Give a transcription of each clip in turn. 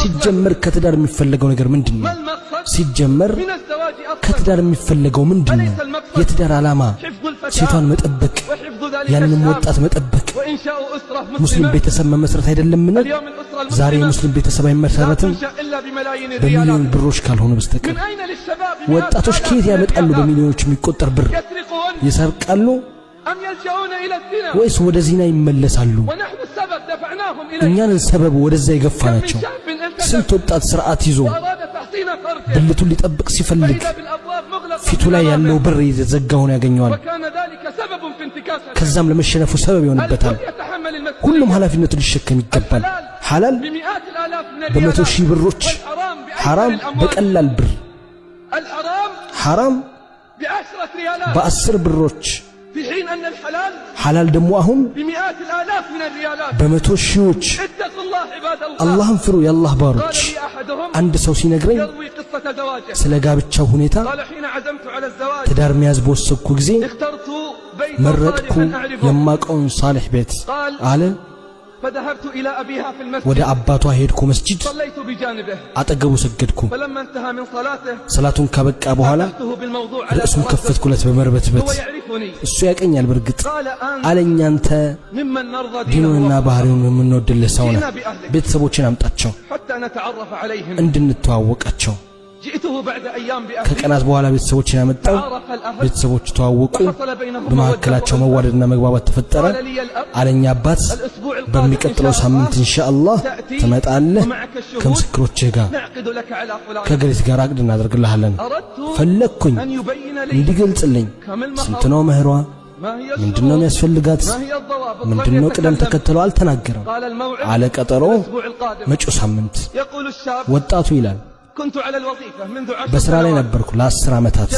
ሲጀመር ከትዳር የሚፈልገው ነገር ምንድነው? ሲጀመር ከትዳር የሚፈልገው ምንድነው? የትዳር ዓላማ ሴቷን መጠበቅ፣ ያንንም ወጣት መጠበቅ፣ ሙስሊም ቤተሰብ መመስረት አይደለምን? ዛሬ ሙስሊም ቤተሰብ አይመሰረትም በሚሊዮን ብሮች ካልሆነ በስተቀር። ወጣቶች ከየት ያመጣሉ በሚሊዮኖች የሚቆጠር ብር? ይሰርቃሉ ወይስ ወደ ዚና ይመለሳሉ? እኛንን ሰበብ ወደዛ ይገፋናቸው። ስንት ወጣት ስርዓት ይዞ ብልቱን ሊጠብቅ ሲፈልግ ፊቱ ላይ ያለው በር የተዘጋውን ያገኘዋል። ከዛም ለመሸነፉ ሰበብ ይሆንበታል። ሁሉም ኃላፊነቱን ሊሸከም ይገባል። ሐላል በመቶ ሺህ ብሮች፣ ሐራም በቀላል ብር፣ ሐራም በ10 ብሮች፣ ሐላል ደግሞ አሁን በመቶ ሺዎች። አላህን ፍሩ የአላህ ባሮች። አንድ ሰው ሲነግረኝ ስለ ጋብቻው ሁኔታ ትዳር መያዝ በወሰንኩ ጊዜ መረጥኩ የማቀውን ሳሊህ ቤት አለ። ወደ አባቷ ሄድኩ መስጂድ አጠገቡ ሰገድኩ። ሰላቱን ካበቃ በኋላ ርዕሱን ከፈትኩለት በመርበትበት። እሱ ያቀኛል በርግጥ አለኝ፣ አንተ ዲኑንና ባህሪውን የምንወድልህ ሰው ነህ። ቤተሰቦችን አምጣቸው እንድንተዋወቃቸው። ከቀናት በኋላ ቤተሰቦችን ያመጣው። ቤተሰቦች ተዋወቁ። በመካከላቸው መዋደድና መግባባት ተፈጠረ። አለኛ አባት በሚቀጥለው ሳምንት ኢንሻአላህ ትመጣለህ ከምስክሮችህ ጋር ከገሪት ጋር አቅድ እናደርግልሃለን። ፈለኩኝ እንዲገልጽልኝ ስንት ነው መህሯ፣ ምንድነው የሚያስፈልጋት፣ ምንድነው ቅደም ተከተለው አልተናገረም። አለ ቀጠሮ መጪው ሳምንት። ወጣቱ ይላል በስራ ላይ ነበርኩ ለ10 ዓመታት።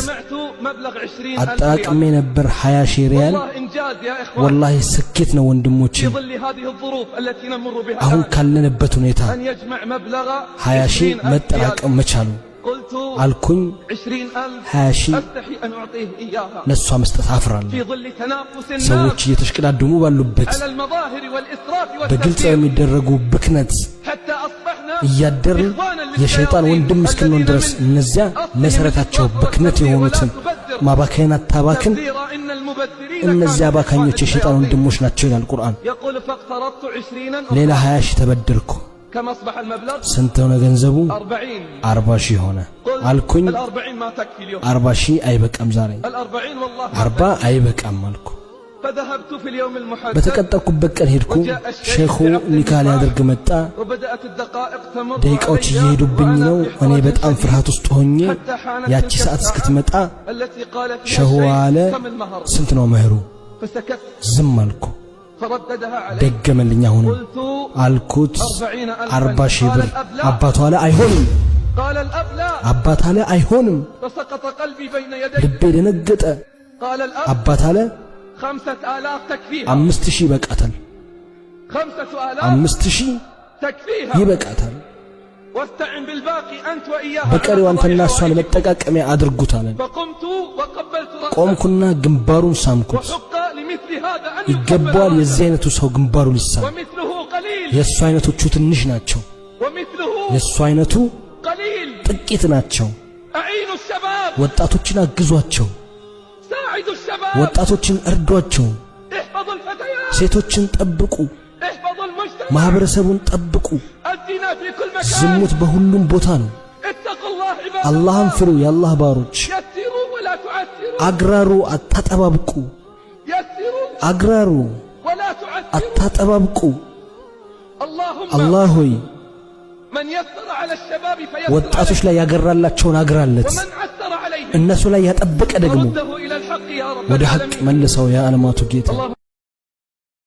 አጠራቅሜ ነበር 20 ሺህ ሪያል። ወላሂ ስኬት ነው ወንድሞቼ። አሁን ካለንበት ሁኔታ 20 ሺህ መጠራቀም መቻሉ አልኩኝ። 20 ሺህ ለሷ መስጠት አፍራለሁ። ሰዎች እየተሽቀዳደሙ ባሉበት በግልጽ የሚደረጉ ብክነት እያደርን የሸይጣን ወንድም እስክንሆን ድረስ እነዚያ መሰረታቸው ብክነት የሆኑትን ማባከን አታባክን፣ እነዚያ ባካኞች የሸይጣን ወንድሞች ናቸው ይላል ቁርአን። ሌላ 20 ሺህ ተበደርኩ። ስንት ሆነ ገንዘቡ? 40 ሺህ ሆነ አልኩኝ። 40 ሺህ አይበቃም፣ ዛሬ 40 አይበቃም አልኩ። በተቀጠርኩበት ቀን ሄድኩ። ሼኹ ኒካህ ሊያደርግ መጣ። ደቂቃዎች እየሄዱብኝ ነው። እኔ በጣም ፍርሃት ውስጥ ሆኜ ያቺ ሰዓት እስክትመጣ ሼኹ አለ ስንት ነው መህሩ? ዝም አልኩ። ደገመልኝ። አሁንም አልኩት 40 ሺህ ብር። አባቱ አለ አይሆንም። አባት አለ አይሆንም። ልቤ ደነገጠ። አባት አለ 5000 ይበቃታል። 5000 ይበቃታል። በቀሪው አንተና እሷ ለመጠቃቀሚያ አድርጉት አለ። ቆምኩና ግንባሩን ሳምኩት። ይገባዋል የዚህ አይነቱ ሰው ግንባሩ ሊሳም። የእሱ አይነቶቹ ትንሽ ናቸው። የእሱ አይነቱ ጥቂት ናቸው። ወጣቶችን አግዟቸው። ወጣቶችን እርዷቸው። ሴቶችን ጠብቁ። ማህበረሰቡን ጠብቁ። ዝሙት በሁሉም ቦታ ነው። አላህን ፍሩ የአላህ ባሮች። አግራሩ አታጠባብቁ። አግራሩ አታጠባብቁ። አላህ ሆይ ወጣቶች ላይ ያገራላቸውን አግራለት፣ እነሱ ላይ ያጠበቀ ደግሞ ወደ ሐቅ መልሰው ያ ዓለማቱ ጌታ